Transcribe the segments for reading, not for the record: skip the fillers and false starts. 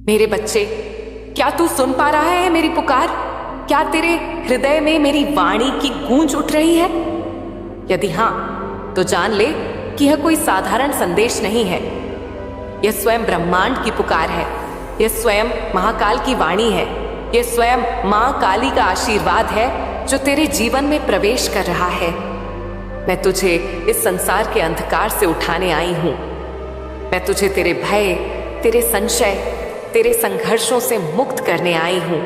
मेरे बच्चे, क्या तू सुन पा रहा है मेरी पुकार? क्या तेरे हृदय में मेरी वाणी की गूंज उठ रही है? यदि हाँ, तो जान ले कि यह कोई साधारण संदेश नहीं है। यह स्वयं ब्रह्मांड की पुकार है। यह स्वयं महाकाल की वाणी है। यह स्वयं मां काली का आशीर्वाद है जो तेरे जीवन में प्रवेश कर रहा है। मैं तुझे इस संसार के अंधकार से उठाने आई हूं। मैं तुझे तेरे भय, तेरे संशय, तेरे संघर्षों से मुक्त करने आई हूं।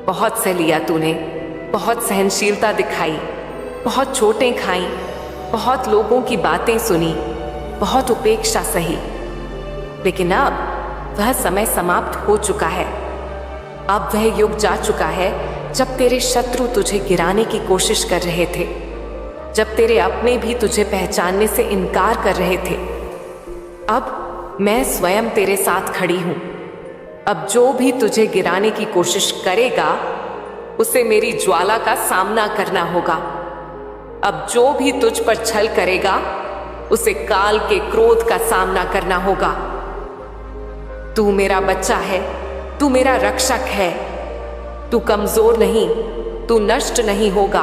बहुत सह लिया तूने, बहुत सहनशीलता दिखाई, बहुत चोटें खाई, बहुत लोगों की बातें सुनी, बहुत उपेक्षा सही, लेकिन अब वह समय समाप्त हो चुका है। अब वह युग जा चुका है जब तेरे शत्रु तुझे गिराने की कोशिश कर रहे थे, जब तेरे अपने भी तुझे पहचानने से इनकार कर रहे थे। अब मैं स्वयं तेरे साथ खड़ी हूं। अब जो भी तुझे गिराने की कोशिश करेगा उसे मेरी ज्वाला का सामना करना होगा। अब जो भी तुझ पर छल करेगा उसे काल के क्रोध का सामना करना होगा। तू मेरा बच्चा है, तू मेरा रक्षक है। तू कमजोर नहीं, तू नष्ट नहीं होगा,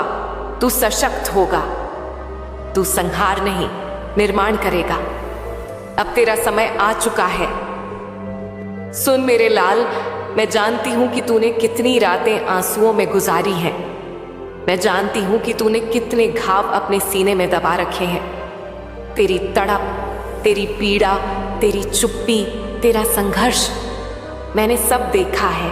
तू सशक्त होगा। तू संहार नहीं, निर्माण करेगा। अब तेरा समय आ चुका है। सुन मेरे लाल, मैं जानती हूं कि तूने कितनी रातें आंसुओं में गुजारी हैं। मैं जानती हूं कि तूने कितने घाव अपने सीने में दबा रखे हैं। तेरी तड़प, तेरी पीड़ा, तेरी चुप्पी, तेरा संघर्ष मैंने सब देखा है।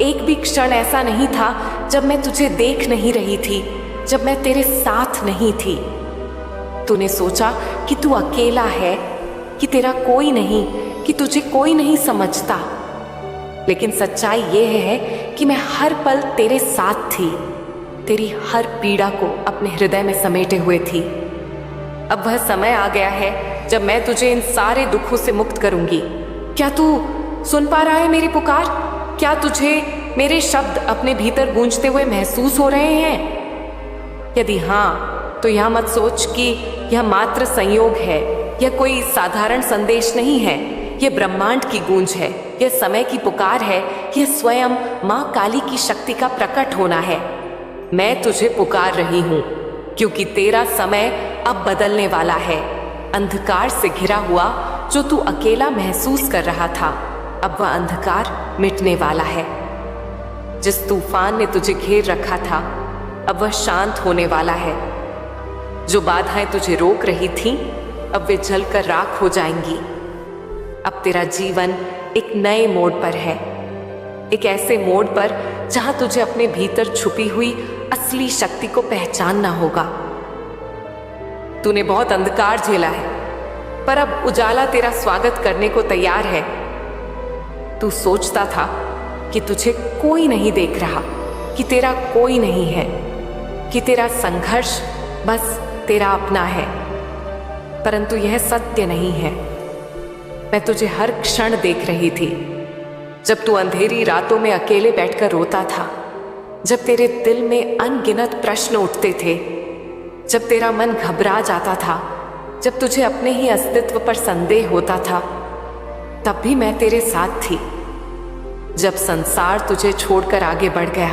एक भी क्षण ऐसा नहीं था जब मैं तुझे देख नहीं रही थी, जब मैं तेरे साथ नहीं थी। तूने सोचा कि तू अकेला है, कि तेरा कोई नहीं, कि तुझे कोई नहीं समझता। लेकिन सच्चाई यह है कि मैं हर पल तेरे साथ थी, तेरी हर पीड़ा को अपने हृदय में समेटे हुए थी। अब वह समय आ गया है जब मैं तुझे इन सारे दुखों से मुक्त करूंगी। क्या तू सुन पा रहा है मेरी पुकार? क्या तुझे मेरे शब्द अपने भीतर गूंजते हुए महसूस हो रहे हैं? यदि हाँ, तो यह मत सोच कि यह मात्र संयोग है। यह कोई साधारण संदेश नहीं है। यह ब्रह्मांड की गूंज है। यह समय की पुकार है। यह स्वयं मां काली की शक्ति का प्रकट होना है। मैं तुझे पुकार रही हूं क्योंकि तेरा समय अब बदलने वाला है। अंधकार से घिरा हुआ जो तू अकेला महसूस कर रहा था, अब वह अंधकार मिटने वाला है। जिस तूफान ने तुझे घेर रखा था, अब वह शांत होने वाला है। जो बाधाएं तुझे रोक रही थीं, अब वे जलकर राख हो जाएंगी। अब तेरा जीवन एक नए मोड़ पर है, एक ऐसे मोड़ पर जहां तुझे अपने भीतर छुपी हुई असली शक्ति को पहचानना होगा। तूने बहुत अंधकार झेला है, पर अब उजाला तेरा स्वागत करने को तैयार है। तू सोचता था कि तुझे कोई नहीं देख रहा, कि तेरा कोई नहीं है, कि तेरा संघर्ष बस तेरा अपना है, परंतु यह सत्य नहीं है। मैं तुझे हर क्षण देख रही थी, जब तू अंधेरी रातों में अकेले बैठकर रोता था, जब तेरे दिल में अनगिनत प्रश्न उठते थे, जब तेरा मन घबरा जाता था, जब तुझे अपने ही अस्तित्व पर संदेह होता था, तब भी मैं तेरे साथ थी। जब संसार तुझे छोड़कर आगे बढ़ गया,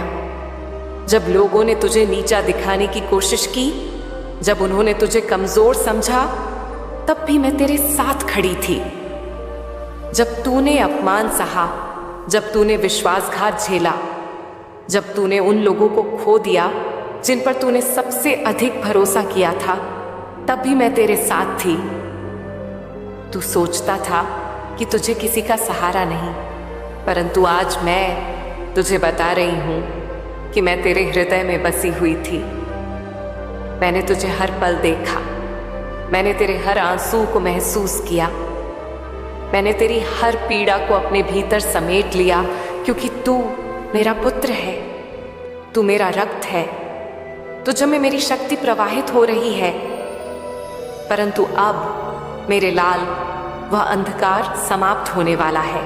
जब लोगों ने तुझे नीचा दिखाने की कोशिश की, जब उन्होंने तुझे कमजोर समझा, तब भी मैं तेरे साथ खड़ी थी। जब तूने अपमान सहा, जब तूने विश्वासघात झेला, जब तूने उन लोगों को खो दिया जिन पर तूने सबसे अधिक भरोसा किया था, तब भी मैं तेरे साथ थी। तू सोचता था कि तुझे किसी का सहारा नहीं, परंतु आज मैं तुझे बता रही हूं कि मैं तेरे हृदय में बसी हुई थी। मैंने तुझे हर पल देखा, मैंने तेरे हर आंसू को महसूस किया, मैंने तेरी हर पीड़ा को अपने भीतर समेट लिया, क्योंकि तू मेरा पुत्र है, तू मेरा रक्त है, तुझ में मेरी शक्ति प्रवाहित हो रही है। परंतु अब मेरे लाल, वह अंधकार समाप्त होने वाला है।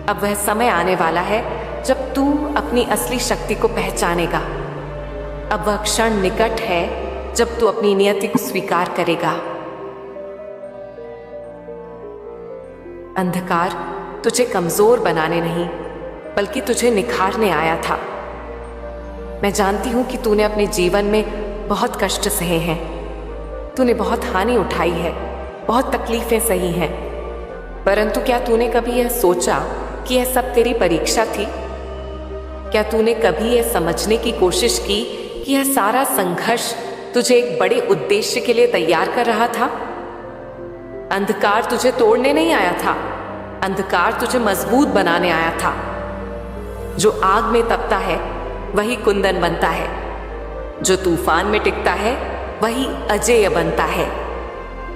अब वह समय आने वाला है जब तू अपनी असली शक्ति को पहचानेगा। अब वह क्षण निकट है जब तू अपनी नियति को स्वीकार करेगा। अंधकार तुझे कमजोर बनाने नहीं, बल्कि तुझे निखारने आया था। मैं जानती हूं कि तूने अपने जीवन में बहुत कष्ट सहे हैं, तूने बहुत हानि उठाई है, बहुत तकलीफें सही हैं, परंतु क्या तूने कभी यह सोचा कि यह सब तेरी परीक्षा थी? क्या तूने कभी यह समझने की कोशिश की कि यह सारा संघर्ष तुझे एक बड़े उद्देश्य के लिए तैयार कर रहा था? अंधकार तुझे तोड़ने नहीं आया था, अंधकार तुझे मजबूत बनाने आया था। जो आग में तपता है वही कुंदन बनता है, जो तूफान में टिकता है वही अजेय बनता है,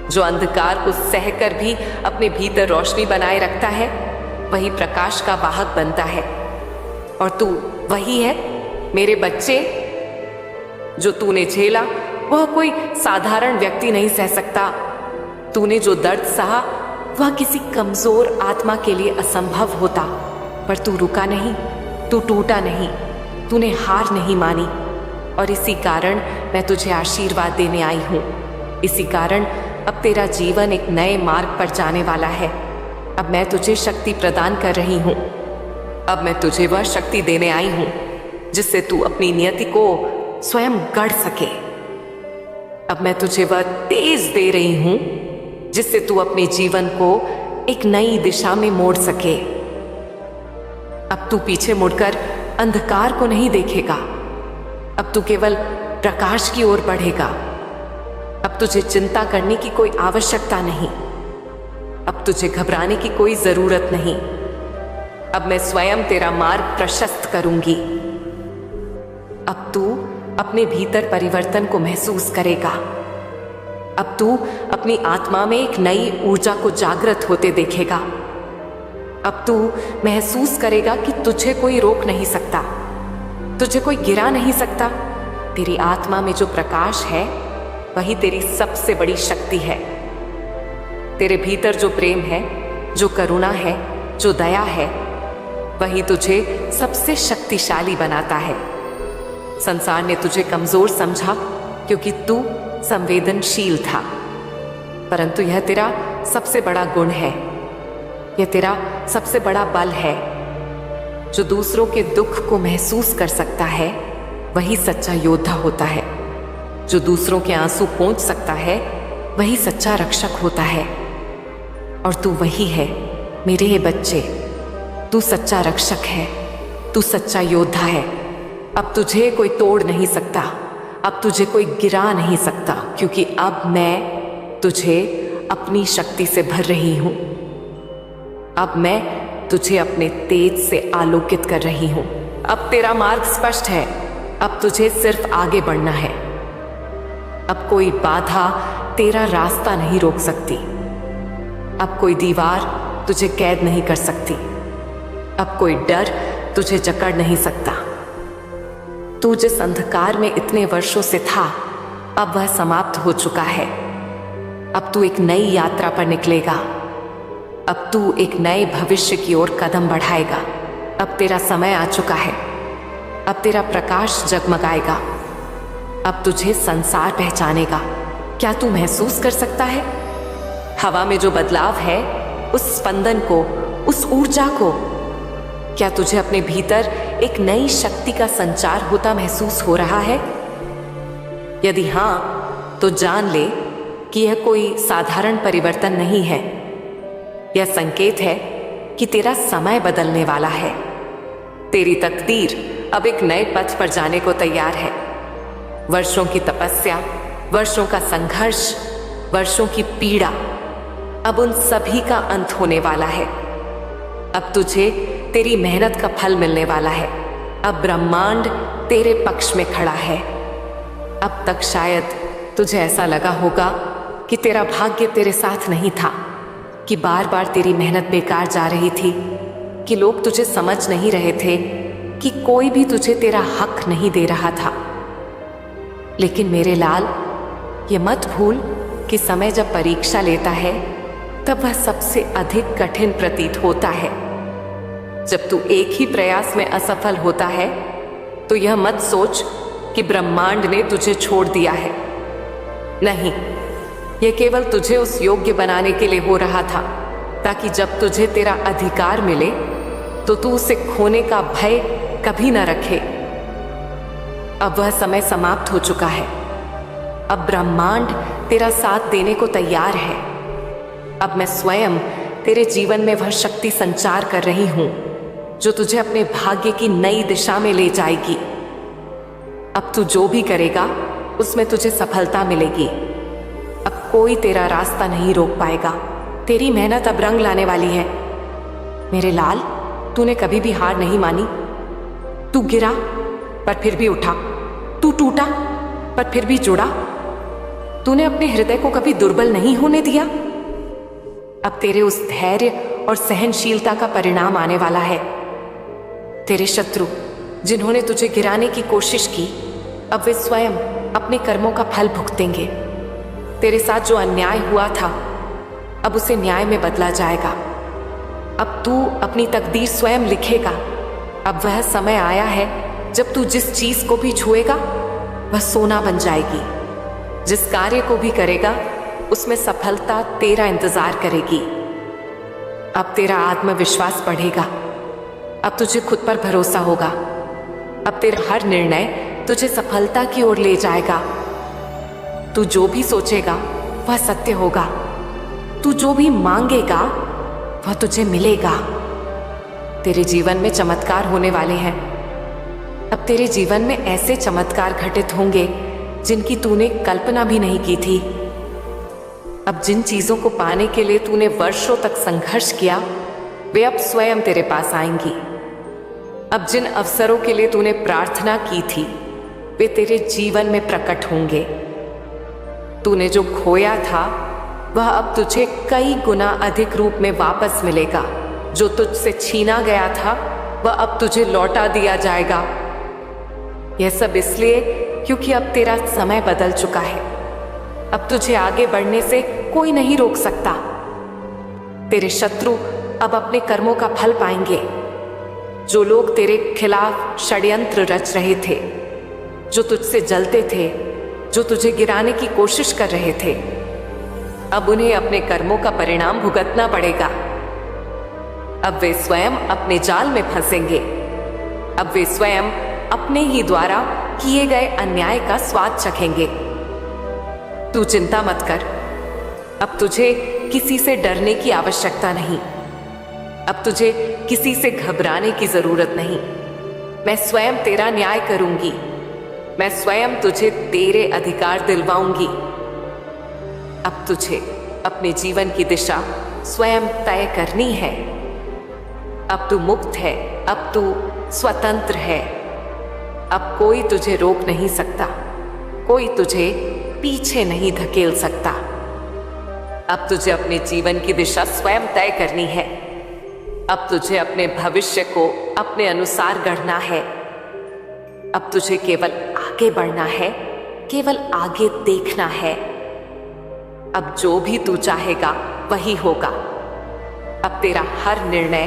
जो अंधकार को सहकर भी अपने भीतर रोशनी बनाए रखता है वही प्रकाश का वाहक बनता है। और तू वही है मेरे बच्चे। जो तूने झेला वह कोई साधारण व्यक्ति नहीं सह सकता। तूने जो दर्द सहा वह किसी कमजोर आत्मा के लिए असंभव होता, पर तू रुका नहीं, तू टूटा नहीं, तूने हार नहीं मानी। और इसी कारण मैं तुझे आशीर्वाद देने आई हूँ। इसी कारण अब तेरा जीवन एक नए मार्ग पर जाने वाला है। अब मैं तुझे शक्ति प्रदान कर रही हूँ। अब मैं तुझे वह शक्ति देने आई हूँ जिससे तू अपनी नियति को स्वयं गढ़ सके। अब मैं तुझे वह तेज दे रही हूँ जिससे तू अपने जीवन को एक नई दिशा में मोड़ सके। अब तू पीछे मुड़कर अंधकार को नहीं देखेगा, अब तू केवल प्रकाश की ओर बढ़ेगा। अब तुझे चिंता करने की कोई आवश्यकता नहीं, अब तुझे घबराने की कोई जरूरत नहीं। अब मैं स्वयं तेरा मार्ग प्रशस्त करूंगी। अब तू अपने भीतर परिवर्तन को महसूस करेगा। अब तू अपनी आत्मा में एक नई ऊर्जा को जागृत होते देखेगा। अब तू महसूस करेगा कि तुझे कोई रोक नहीं सकता, तुझे कोई गिरा नहीं सकता। तेरी आत्मा में जो प्रकाश है वही तेरी सबसे बड़ी शक्ति है। तेरे भीतर जो प्रेम है, जो करुणा है, जो दया है, वही तुझे सबसे शक्तिशाली बनाता है। संसार ने तुझे कमजोर समझा क्योंकि तू संवेदनशील था, परंतु यह तेरा सबसे बड़ा गुण है, यह तेरा सबसे बड़ा बल है। जो दूसरों के दुख को महसूस कर सकता है वही सच्चा योद्धा होता है। जो दूसरों के आंसू पोंछ सकता है वही सच्चा रक्षक होता है। और तू वही है मेरे ये बच्चे, तू सच्चा रक्षक है, तू सच्चा योद्धा है। अब तुझे कोई तोड़ नहीं सकता, अब तुझे कोई गिरा नहीं सकता, क्योंकि अब मैं तुझे अपनी शक्ति से भर रही हूं। अब मैं तुझे अपने तेज से आलोकित कर रही हूं। अब तेरा मार्ग स्पष्ट है, अब तुझे सिर्फ आगे बढ़ना है। अब कोई बाधा तेरा रास्ता नहीं रोक सकती, अब कोई दीवार तुझे कैद नहीं कर सकती, अब कोई डर तुझे जकड़ नहीं सकता। तू जिस अंधकार में इतने वर्षों से था, अब वह समाप्त हो चुका है। अब तू एक नई यात्रा पर निकलेगा, अब तू एक नए भविष्य की ओर कदम बढ़ाएगा। अब तेरा समय आ चुका है, अब तेरा प्रकाश जगमगाएगा, अब तुझे संसार पहचानेगा। क्या तू महसूस कर सकता है हवा में जो बदलाव है, उस स्पंदन को, उस ऊर्जा को? क्या तुझे अपने भीतर एक नई शक्ति का संचार होता महसूस हो रहा है? यदि हाँ, तो जान ले कि यह कोई साधारण परिवर्तन नहीं है। यह संकेत है कि तेरा समय बदलने वाला है। तेरी तकदीर अब एक नए पथ पर जाने को तैयार है। वर्षों की तपस्या, वर्षों का संघर्ष, वर्षों की पीड़ा, अब उन सभी का अंत होने वाला है। अब तुझे तेरी मेहनत का फल मिलने वाला है। अब ब्रह्मांड तेरे पक्ष में खड़ा है। अब तक शायद तुझे ऐसा लगा होगा कि तेरा भाग्य तेरे साथ नहीं था, कि बार बार तेरी मेहनत बेकार जा रही थी, कि लोग तुझे समझ नहीं रहे थे, कि कोई भी तुझे तेरा हक नहीं दे रहा था। लेकिन मेरे लाल, ये मत भूल कि समय जब परीक्षा लेता है तब वह सबसे अधिक कठिन प्रतीत होता है। जब तू एक ही प्रयास में असफल होता है तो यह मत सोच कि ब्रह्मांड ने तुझे छोड़ दिया है। नहीं, यह केवल तुझे उस योग्य बनाने के लिए हो रहा था ताकि जब तुझे तेरा अधिकार मिले तो तू उसे खोने का भय कभी न रखे। अब वह समय समाप्त हो चुका है। अब ब्रह्मांड तेरा साथ देने को तैयार है। अब मैं स्वयं तेरे जीवन में वह शक्ति संचार कर रही हूं जो तुझे अपने भाग्य की नई दिशा में ले जाएगी। अब तू जो भी करेगा उसमें तुझे सफलता मिलेगी। अब कोई तेरा रास्ता नहीं रोक पाएगा। तेरी मेहनत अब रंग लाने वाली है। मेरे लाल, तूने कभी भी हार नहीं मानी। तू गिरा पर फिर भी उठा, तू टूटा पर फिर भी जुड़ा। तूने अपने हृदय को कभी दुर्बल नहीं होने दिया। अब तेरे उस धैर्य और सहनशीलता का परिणाम आने वाला है। तेरे शत्रु जिन्होंने तुझे गिराने की कोशिश की, अब वे स्वयं अपने कर्मों का फल भुगतेंगे। तेरे साथ जो अन्याय हुआ था अब उसे न्याय में बदला जाएगा। अब तू अपनी तकदीर स्वयं लिखेगा। अब वह समय आया है जब तू जिस चीज को भी छुएगा वह सोना बन जाएगी। जिस कार्य को भी करेगा उसमें सफलता तेरा इंतजार करेगी। अब तेरा आत्मविश्वास बढ़ेगा। अब तुझे खुद पर भरोसा होगा। अब तेरा हर निर्णय तुझे सफलता की ओर ले जाएगा। तू जो भी सोचेगा वह सत्य होगा। तू जो भी मांगेगा वह तुझे मिलेगा। तेरे जीवन में चमत्कार होने वाले हैं। अब तेरे जीवन में ऐसे चमत्कार घटित होंगे जिनकी तूने कल्पना भी नहीं की थी। अब जिन चीजों को पाने के लिए तूने वर्षों तक संघर्ष किया वे अब स्वयं तेरे पास आएंगी। अब जिन अवसरों के लिए तूने प्रार्थना की थी वे तेरे जीवन में प्रकट होंगे। तूने जो खोया था वह अब तुझे कई गुना अधिक रूप में वापस मिलेगा। जो तुझसे छीना गया था वह अब तुझे लौटा दिया जाएगा। यह सब इसलिए क्योंकि अब तेरा समय बदल चुका है। अब तुझे आगे बढ़ने से कोई नहीं रोक सकता। तेरे शत्रु अब अपने कर्मों का फल पाएंगे। जो लोग तेरे खिलाफ षड्यंत्र रच रहे थे, जो तुझसे जलते थे, जो तुझे गिराने की कोशिश कर रहे थे, अब उन्हें अपने कर्मों का परिणाम भुगतना पड़ेगा। अब वे स्वयं अपने जाल में फंसेंगे। अब वे स्वयं अपने ही द्वारा किए गए अन्याय का स्वाद चखेंगे। तू चिंता मत कर। अब तुझे किसी से डरने की आवश्यकता नहीं। अब तुझे किसी से घबराने की जरूरत नहीं। मैं स्वयं तेरा न्याय करूंगी। मैं स्वयं तुझे तेरे अधिकार दिलवाऊंगी। अब तुझे अपने जीवन की दिशा स्वयं तय करनी है। अब तू मुक्त है। अब तू स्वतंत्र है। अब कोई तुझे रोक नहीं सकता। कोई तुझे पीछे नहीं धकेल सकता। अब तुझे अपने जीवन की दिशा स्वयं तय करनी है। अब तुझे अपने भविष्य को अपने अनुसार गढ़ना है। अब तुझे केवल आगे बढ़ना है, केवल आगे देखना है। अब जो भी तू चाहेगा वही होगा। अब तेरा हर निर्णय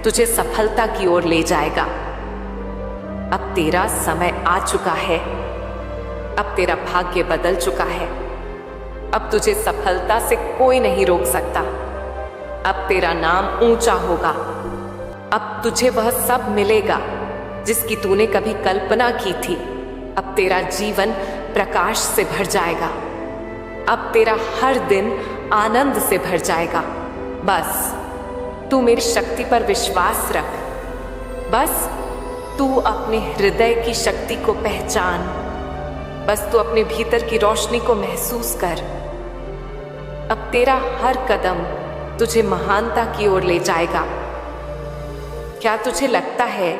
तुझे सफलता की ओर ले जाएगा। अब तेरा समय आ चुका है। अब तेरा भाग्य बदल चुका है। अब तुझे सफलता से कोई नहीं रोक सकता। अब तेरा नाम ऊंचा होगा। अब तुझे वह सब मिलेगा जिसकी तूने कभी कल्पना की थी। अब तेरा जीवन प्रकाश से भर जाएगा। अब तेरा हर दिन आनंद से भर जाएगा। बस तू मेरी शक्ति पर विश्वास रख। बस तू अपने हृदय की शक्ति को पहचान। बस तू अपने भीतर की रोशनी को महसूस कर। अब तेरा हर कदम तुझे महानता की ओर ले जाएगा। क्या तुझे लगता है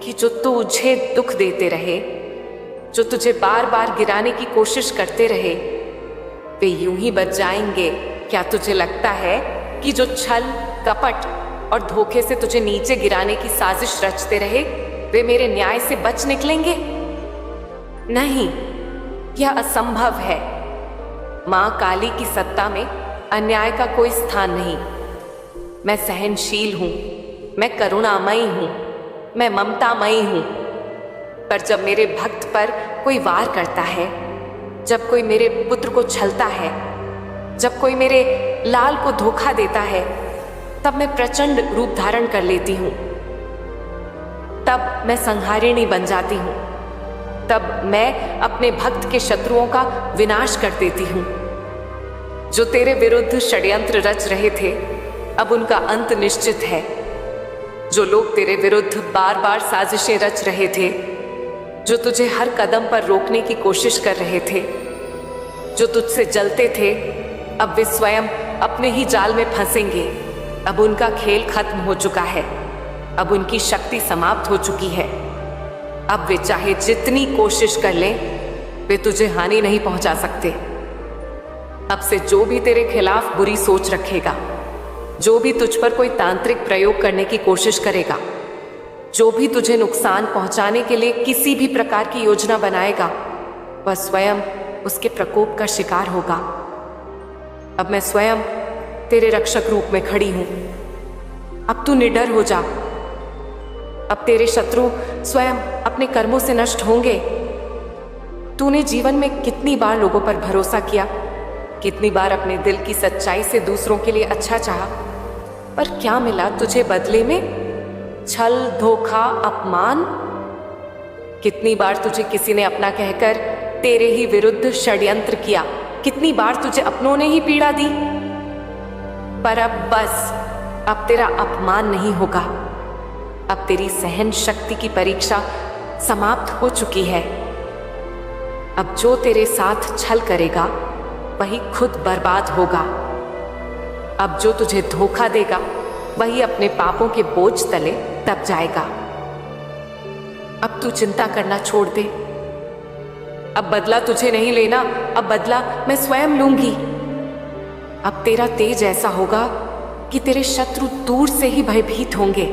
कि जो तुझे दुख देते रहे, जो तुझे बार बार गिराने की कोशिश करते रहे, वे यूं ही बच जाएंगे? क्या तुझे लगता है कि जो छल, कपट और धोखे से तुझे नीचे गिराने की साजिश रचते रहे, वे मेरे न्याय से बच निकलेंगे? नहीं, यह असंभव है। मां काली की सत्ता में अन्याय का कोई स्थान नहीं। मैं सहनशील हूं, मैं करुणामयी हूं, मैं ममतामयी हूं। पर जब मेरे भक्त पर कोई वार करता है, जब कोई मेरे पुत्र को छलता है, जब कोई मेरे लाल को धोखा देता है, तब मैं प्रचंड रूप धारण कर लेती हूँ, तब मैं संहारिणी बन जाती हूँ, तब मैं अपने भक्त के शत्रुओं का विनाश कर देती हूँ। जो तेरे विरुद्ध षड्यंत्र रच रहे थे, अब उनका अंत निश्चित है। जो लोग तेरे विरुद्ध बार बार साजिशें रच रहे थे, जो तुझे हर कदम पर रोकने की कोशिश कर रहे थे, जो तुझसे जलते थे, अब वे स्वयं अपने ही जाल में फंसेंगे। अब उनका खेल खत्म हो चुका है, अब उनकी शक्ति समाप्त हो चुकी है। अब वे चाहे जितनी कोशिश कर लें, वे तुझे हानि नहीं पहुंचा सकते। अब से जो भी तेरे खिलाफ बुरी सोच रखेगा, जो भी तुझ पर कोई तांत्रिक प्रयोग करने की कोशिश करेगा, जो भी तुझे नुकसान पहुंचाने के लिए किसी भी प्रकार की योजना बनाएगा, वह स्वयं उसके प्रकोप का शिकार होगा। अब मैं स्वयं तेरे रक्षक रूप में खड़ी हूं। अब तू निडर हो जा। अब तेरे शत्रु स्वयं अपने कर्मों से नष्ट होंगे। तूने जीवन में कितनी बार लोगों पर भरोसा किया, कितनी बार अपने दिल की सच्चाई से दूसरों के लिए अच्छा चाहा, पर क्या मिला तुझे बदले में? छल, धोखा, अपमान। कितनी बार तुझे किसी ने अपना कहकर तेरे ही विरुद्ध षड्यंत्र किया, कितनी बार तुझे अपनों ने ही पीड़ा दी। पर अब बस, अब तेरा अपमान नहीं होगा। अब तेरी सहन शक्ति की परीक्षा समाप्त हो चुकी है। अब जो तेरे साथ छल करेगा, वही खुद बर्बाद होगा। अब जो तुझे धोखा देगा, वही अपने पापों के बोझ तले दब जाएगा। अब तू चिंता करना छोड़ दे। अब बदला तुझे नहीं लेना, अब बदला मैं स्वयं लूंगी। अब तेरा तेज ऐसा होगा कि तेरे शत्रु दूर से ही भयभीत होंगे।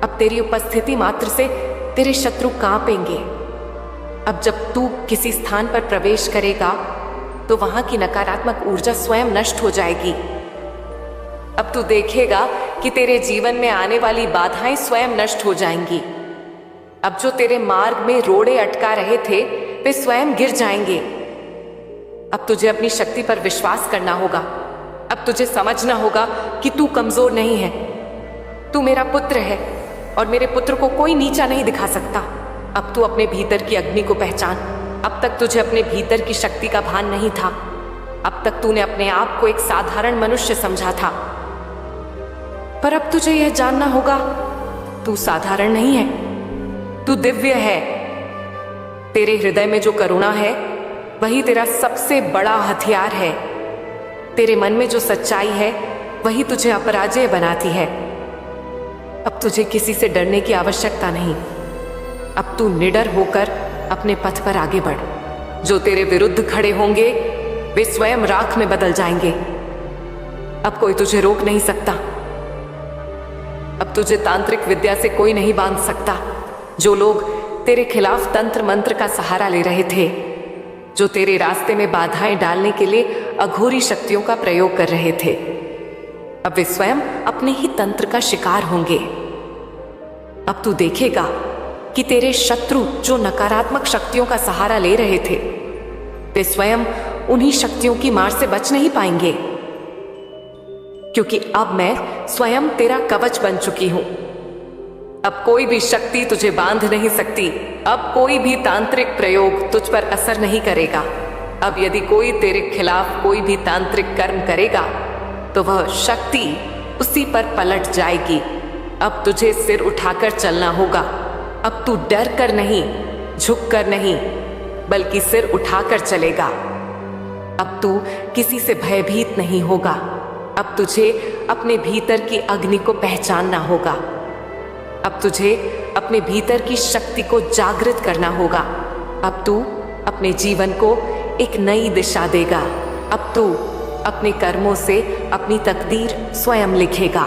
अब तेरी उपस्थिति मात्र से तेरे शत्रु कांपेंगे। अब जब तू किसी स्थान पर प्रवेश करेगा, तो वहां की नकारात्मक ऊर्जा स्वयं नष्ट हो जाएगी। अब तू देखेगा कि तेरे जीवन में आने वाली बाधाएं स्वयं नष्ट हो जाएंगी। अब जो तेरे मार्ग में रोड़े अटका रहे थे, वे स्वयं गिर जाएंगे। अब तुझे अपनी शक्ति पर विश्वास करना होगा। अब तुझे समझना होगा कि तू कमजोर नहीं है। तू मेरा पुत्र है और मेरे पुत्र को कोई नीचा नहीं दिखा सकता। अब तू अपने भीतर की अग्नि को पहचान। अब तक तुझे अपने भीतर की शक्ति का भान नहीं था। अब तक तूने अपने आप को एक साधारण मनुष्य समझा था, पर अब तुझे यह जानना होगा, तू साधारण नहीं है, तू दिव्य है। तेरे हृदय में जो करुणा है, वही तेरा सबसे बड़ा हथियार है। तेरे मन में जो सच्चाई है, वही तुझे अपराजेय बनाती है। अब तुझे किसी से डरने की आवश्यकता नहीं। अब तू निडर होकर अपने पथ पर आगे बढ़। जो तेरे विरुद्ध खड़े होंगे, वे स्वयं राख में बदल जाएंगे। अब कोई तुझे रोक नहीं सकता। अब तुझे तांत्रिक विद्या से कोई नहीं बांध सकता। जो लोग तेरे खिलाफ तंत्र मंत्र का सहारा ले रहे थे, जो तेरे रास्ते में बाधाएं डालने के लिए अघोरी शक्तियों का प्रयोग कर रहे थे, अब वे स्वयं अपने ही तंत्र का शिकार होंगे। अब तू देखेगा कि तेरे शत्रु जो नकारात्मक शक्तियों का सहारा ले रहे थे, वे स्वयं उन्हीं शक्तियों की मार से बच नहीं पाएंगे, क्योंकि अब मैं स्वयं तेरा कवच बन चुकी हूं। अब कोई भी शक्ति तुझे बांध नहीं सकती। अब कोई भी तांत्रिक प्रयोग तुझ पर असर नहीं करेगा। अब यदि कोई तेरे खिलाफ कोई भी तांत्रिक कर्म करेगा, तो वह शक्ति उसी पर पलट जाएगी। अब तुझे सिर उठाकर चलना होगा। अब तू डर कर नहीं, झुक कर नहीं, बल्कि सिर उठाकर चलेगा। अब तू किसी से भयभीत नहीं होगा। अब तुझे अपने भीतर की अग्नि को पहचानना होगा। अब तुझे अपने भीतर की शक्ति को जागृत करना होगा। अब तू अपने जीवन को एक नई दिशा देगा। अब तू अपने कर्मों से अपनी तकदीर स्वयं लिखेगा।